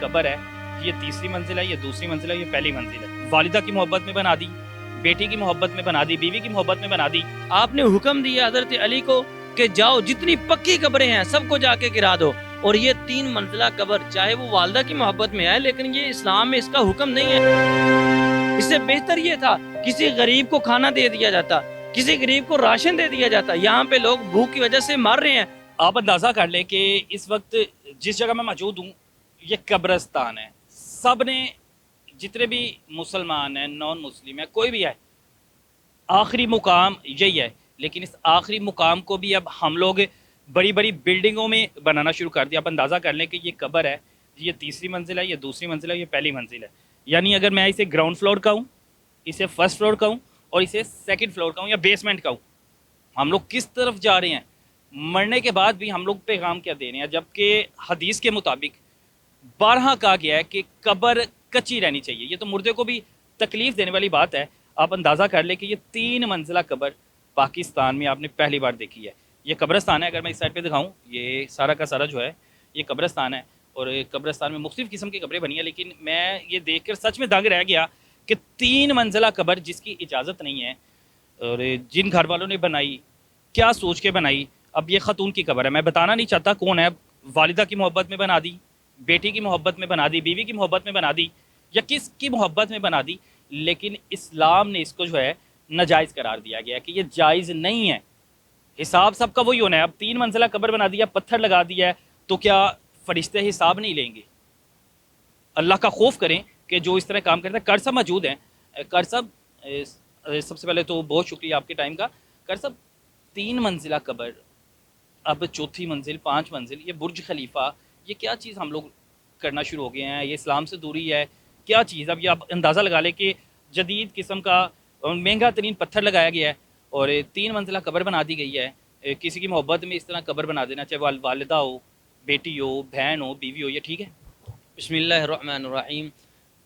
قبر ہے، یہ تیسری منزل ہے، یہ دوسری منزل ہے، یہ پہلی منزل ہے۔ والدہ کی محبت میں بنا دی، بیٹی کی محبت میں بنا دی، بیوی کی محبت میں بنا دی۔ آپ نے حکم دیا حضرت علی کو کہ جاؤ جتنی پکی قبریں ہیں سب کو جا کے گرا دو، اور یہ 3 منزلہ قبر چاہے وہ والدہ کی محبت میں ہے، لیکن یہ اسلام میں اس کا حکم نہیں ہے۔ اس سے بہتر یہ تھا کسی غریب کو کھانا دے دیا جاتا، کسی غریب کو راشن دے دیا جاتا۔ یہاں پہ لوگ بھوک کی وجہ سے مر رہے ہیں۔ آپ اندازہ کر لیں کہ اس وقت جس جگہ میں موجود ہوں یہ قبرستان ہے۔ سب نے جتنے بھی مسلمان ہیں، نان مسلم ہیں، کوئی بھی ہے، آخری مقام یہی ہے۔ لیکن اس آخری مقام کو بھی اب ہم لوگ بڑی بڑی بلڈنگوں میں بنانا شروع کر دیا۔ آپ اندازہ کر لیں کہ یہ قبر ہے، یہ تیسری منزل ہے، یہ دوسری منزل ہے، یہ پہلی منزل ہے۔ یعنی اگر میں اسے گراؤنڈ فلور کا ہوں، اسے فرسٹ فلور کا ہوں، اور اسے سیکنڈ فلور کا ہوں یا بیسمنٹ کا ہوں، ہم لوگ کس طرف جا رہے ہیں؟ مرنے کے بعد بھی ہم لوگ پیغام کیا دے رہے ہیں؟ جبکہ حدیث کے مطابق بارہا کہا گیا ہے کہ قبر کچی رہنی چاہیے۔ یہ تو مردے کو بھی تکلیف دینے والی بات ہے۔ آپ اندازہ کر لیں کہ یہ 3 منزلہ قبر پاکستان میں آپ نے پہلی بار دیکھی ہے۔ یہ قبرستان ہے، اگر میں اس سائڈ پہ دکھاؤں، یہ سارا کا سارا جو ہے یہ قبرستان ہے، اور قبرستان میں مختلف قسم کی قبریں بنی ہیں۔ لیکن میں یہ دیکھ کر سچ میں دنگ رہ گیا کہ 3 منزلہ قبر جس کی اجازت نہیں ہے، اور جن گھر والوں نے بنائی کیا سوچ کے بنائی۔ اب یہ خاتون کی قبر ہے، میں بتانا نہیں چاہتا کون ہے، والدہ کی محبت میں بنا دی، بیٹی کی محبت میں بنا دی، بیوی کی محبت میں بنا دی، یا کس کی محبت میں بنا دی، لیکن اسلام نے اس کو جو ہے ناجائز قرار دیا گیا ہے کہ یہ جائز نہیں ہے۔ حساب سب کا وہی ہونا ہے۔ اب 3 منزلہ قبر بنا دیا، پتھر لگا دیا ہے، تو کیا فرشتے حساب نہیں لیں گے؟ اللہ کا خوف کریں کہ جو اس طرح کام کرتے ہیں۔ کر صاحب موجود ہیں۔ کر صاحب، سب سے پہلے تو بہت شکریہ آپ کے ٹائم کا۔ کر صاحب، 3 منزلہ قبر، اب 4تھی منزل، 5 منزل، یہ برج خلیفہ، یہ کیا چیز ہم لوگ کرنا شروع ہو گئے ہیں؟ یہ اسلام سے دوری ہے کیا چیز؟ اب یہ آپ اندازہ لگا لیں کہ جدید قسم کا مہنگا ترین پتھر لگایا گیا ہے، اور 3 منزلہ قبر بنا دی گئی ہے۔ کسی کی محبت میں اس طرح قبر بنا دینا، چاہے والدہ ہو، بیٹی ہو، بہن ہو، بیوی ہو، یہ ٹھیک ہے؟ بسم اللہ الرحمن الرحیم۔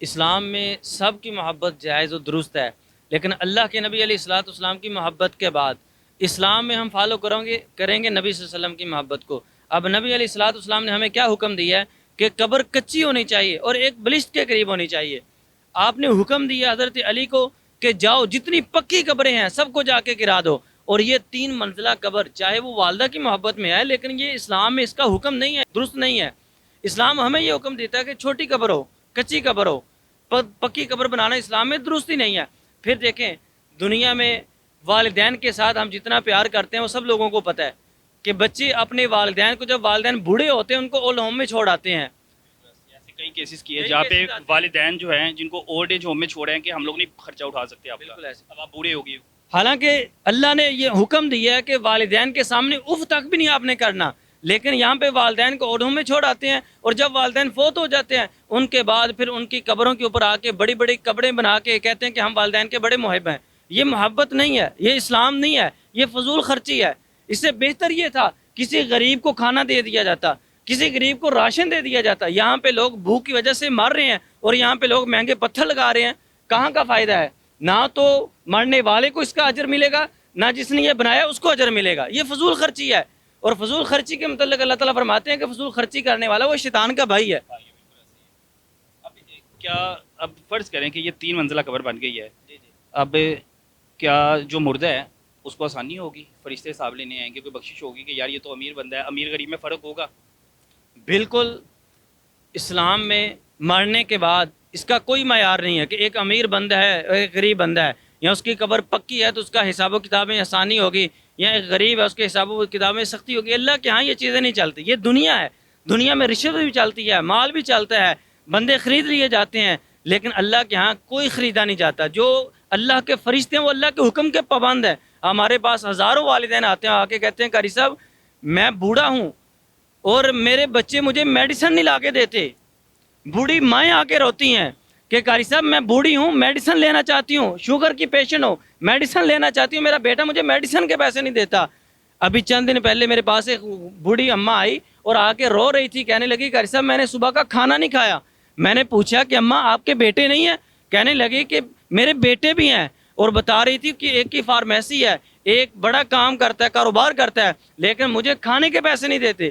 اسلام میں سب کی محبت جائز و درست ہے، لیکن اللہ کے نبی علیہ الصلوۃ والسلام کی محبت کے بعد اسلام میں ہم فالو کریں گے نبی صلی اللہ علیہ وسلم کی محبت کو۔ اب نبی علیہ الصلوۃ والسلام نے ہمیں کیا حکم دیا ہے کہ قبر کچی ہونی چاہیے اور ایک بلشت کے قریب ہونی چاہیے۔ آپ نے حکم دیا حضرت علی کو کہ جاؤ جتنی پکی قبریں ہیں سب کو جا کے گرا دو، اور یہ 3 منزلہ قبر چاہے وہ والدہ کی محبت میں ہے، لیکن یہ اسلام میں اس کا حکم نہیں ہے، درست نہیں ہے۔ اسلام ہمیں یہ حکم دیتا ہے کہ چھوٹی قبر ہو، کچی قبر ہو، پکی قبر بنانا اسلام میں درست ہی نہیں ہے۔ پھر دیکھیں دنیا میں والدین کے ساتھ ہم جتنا پیار کرتے ہیں وہ سب لوگوں کو پتہ ہے کہ بچے اپنے والدین کو، جب والدین بوڑھے ہوتے ہیں، ان کو اولڈ ہوم میں چھوڑ آتے ہیں۔ ایسے کئی کیسز کیے جہاں پہ والدین جو ہیں جن کو اولڈ ایج ہوم میں چھوڑے ہیں کہ ہم لوگ نہیں خرچہ اٹھا سکتے آپ کا، بالکل ایسے۔ اب آپ بوڑھے ہو گئے۔ حالانکہ اللہ نے یہ حکم دیا ہے کہ والدین کے سامنے اف تک بھی نہیں آپ نے کرنا، لیکن یہاں پہ والدین کو اولڈ ہوم میں چھوڑ آتے ہیں، اور جب والدین فوت ہو جاتے ہیں ان کے بعد پھر ان کی قبروں کے اوپر آ کے بڑی بڑی قبریں بنا کے کہتے ہیں کہ ہم والدین کے بڑے محب ہیں۔ یہ محبت نہیں ہے، یہ اسلام نہیں ہے، یہ فضول خرچی ہے۔ اس سے بہتر یہ تھا کسی غریب کو کھانا دے دیا جاتا، کسی غریب کو راشن دے دیا جاتا۔ یہاں پہ لوگ بھوک کی وجہ سے مر رہے ہیں، اور یہاں پہ لوگ مہنگے پتھر لگا رہے ہیں۔ کہاں کا فائدہ ہے؟ نہ تو مرنے والے کو اس کا اجر ملے گا، نہ جس نے یہ بنایا اس کو اجر ملے گا۔ یہ فضول خرچی ہے، اور فضول خرچی کے متعلق اللہ تعالیٰ فرماتے ہیں کہ فضول خرچی کرنے والا وہ شیطان کا بھائی ہے۔ اب فرض کریں کہ یہ 3 منزلہ قبر بن گئی ہے، اب کیا جو مردہ ہے اس کو آسانی ہوگی؟ فرشتے حساب لینے آئیں گے، کوئی بخشش ہوگی کہ یار یہ تو امیر بندہ ہے، امیر غریب میں فرق ہوگا؟ بالکل، اسلام میں مرنے کے بعد اس کا کوئی معیار نہیں ہے کہ ایک امیر بندہ ہے اور ایک غریب بندہ ہے، یا اس کی قبر پکی ہے تو اس کا حساب و کتاب میں آسانی ہوگی، یا ایک غریب ہے اس کے حساب و کتاب میں سختی ہوگی۔ اللہ کے ہاں یہ چیزیں نہیں چلتی، یہ دنیا ہے، دنیا میں رشوت بھی چلتی ہے، مال بھی چلتا ہے، بندے خرید لیے جاتے ہیں، لیکن اللہ کے ہاں کوئی خریدا نہیں جاتا۔ جو اللہ کے فرشتے ہیں وہ اللہ کے حکم کے پابند ہیں۔ ہمارے پاس ہزاروں والدین آتے ہیں، آ کے کہتے ہیں قاری صاحب میں بوڑھا ہوں اور میرے بچے مجھے میڈیسن نہیں لا کے دیتے۔ بوڑھی مائیں آ کے روتی ہیں کہ قاری صاحب میں بوڑھی ہوں، میڈیسن لینا چاہتی ہوں، شوگر کی پیشنٹ ہوں، میڈیسن لینا چاہتی ہوں، میرا بیٹا مجھے میڈیسن کے پیسے نہیں دیتا۔ ابھی چند دن پہلے میرے پاس ایک بوڑھی اماں آئی اور آ کے رو رہی تھی، کہنے لگی قاری صاحب میں نے صبح کا کھانا نہیں کھایا۔ میں نے پوچھا کہ اماں آپ کے بیٹے نہیں ہیں؟ کہنے لگی کہ میرے بیٹے بھی ہیں، اور بتا رہی تھی کہ ایک کی فارمیسی ہے، ایک بڑا کام کرتا ہے، کاروبار کرتا ہے، لیکن مجھے کھانے کے پیسے نہیں دیتے۔